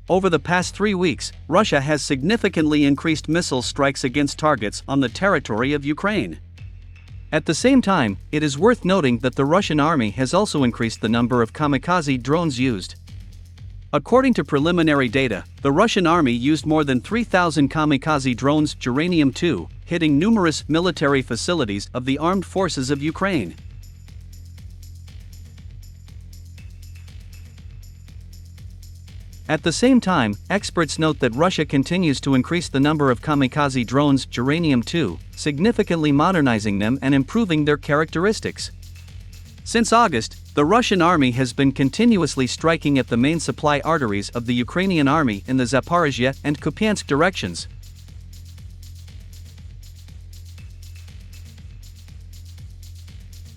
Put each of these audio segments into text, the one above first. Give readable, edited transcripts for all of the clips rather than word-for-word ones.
Over the past 3 weeks, Russia has significantly increased missile strikes against targets on the territory of Ukraine. At the same time, it is worth noting that the Russian army has also increased the number of kamikaze drones used. According to preliminary data, the Russian army used more than 3,000 kamikaze drones uranium-2, hitting numerous military facilities of the armed forces of Ukraine. At the same time, experts note that Russia continues to increase the number of kamikaze drones uranium-2, significantly modernizing them and improving their characteristics. Since August, the Russian army has been continuously striking at the main supply arteries of the Ukrainian army in the Zaporizhia and Kupiansk directions.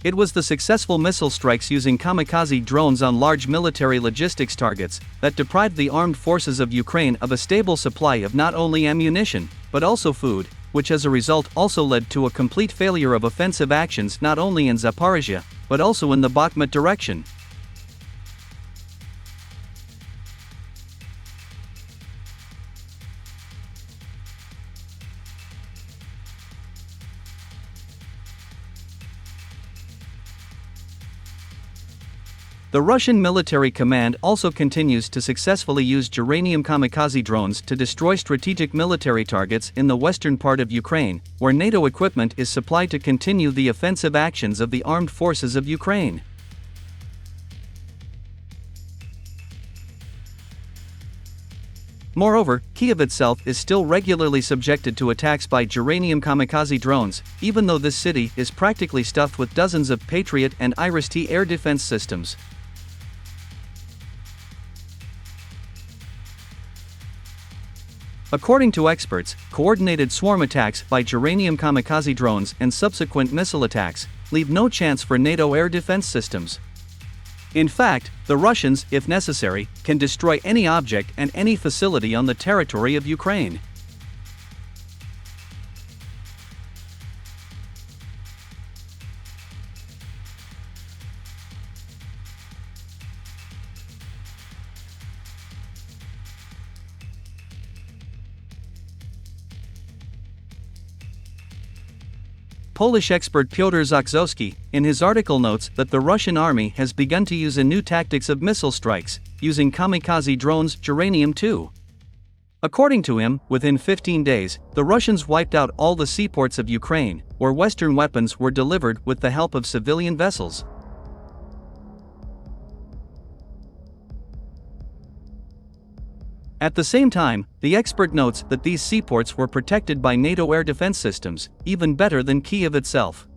It was the successful missile strikes using kamikaze drones on large military logistics targets that deprived the armed forces of Ukraine of a stable supply of not only ammunition, but also food, which as a result also led to a complete failure of offensive actions not only in Zaporizhia, but also in the Bakhmut direction. The Russian military command also continues to successfully use uranium kamikaze drones to destroy strategic military targets in the western part of Ukraine, where NATO equipment is supplied to continue the offensive actions of the armed forces of Ukraine. Moreover, Kyiv itself is still regularly subjected to attacks by uranium kamikaze drones, even though this city is practically stuffed with dozens of Patriot and Iris-T air defense systems. According to experts, coordinated swarm attacks by uranium kamikaze drones and subsequent missile attacks leave no chance for NATO air defense systems. In fact, the Russians, if necessary, can destroy any object and any facility on the territory of Ukraine. Polish expert Piotr Zakrzewski, in his article, notes that the Russian army has begun to use a new tactics of missile strikes, using kamikaze drones uranium-2. According to him, within 15 days, the Russians wiped out all the seaports of Ukraine, where Western weapons were delivered with the help of civilian vessels. At the same time, the expert notes that these seaports were protected by NATO air defense systems, even better than Kyiv itself.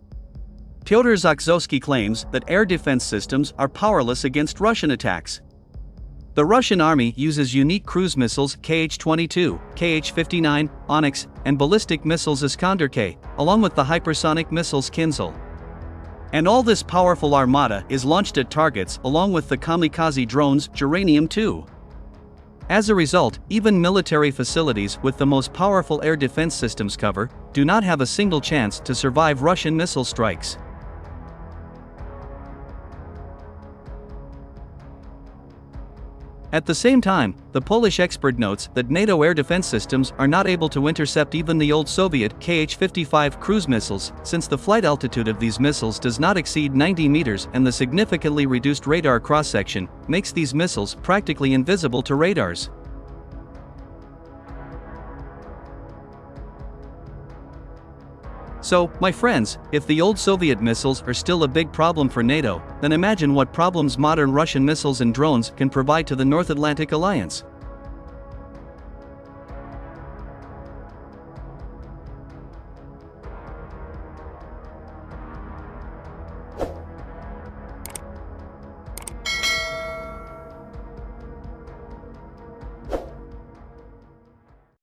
Piotr Zakrzewski claims that air defense systems are powerless against Russian attacks. The Russian army uses unique cruise missiles Kh-22, Kh-59, Onyx, and ballistic missiles Iskander-K, along with the hypersonic missiles Kinzhal. And all this powerful armada is launched at targets along with the kamikaze drones uranium-2. As a result, even military facilities with the most powerful air defense systems cover do not have a single chance to survive Russian missile strikes. At the same time, the Polish expert notes that NATO air defense systems are not able to intercept even the old Soviet Kh-55 cruise missiles, since the flight altitude of these missiles does not exceed 90 meters and the significantly reduced radar cross-section makes these missiles practically invisible to radars. So, my friends, if the old Soviet missiles are still a big problem for NATO, then imagine what problems modern Russian missiles and drones can provide to the North Atlantic Alliance.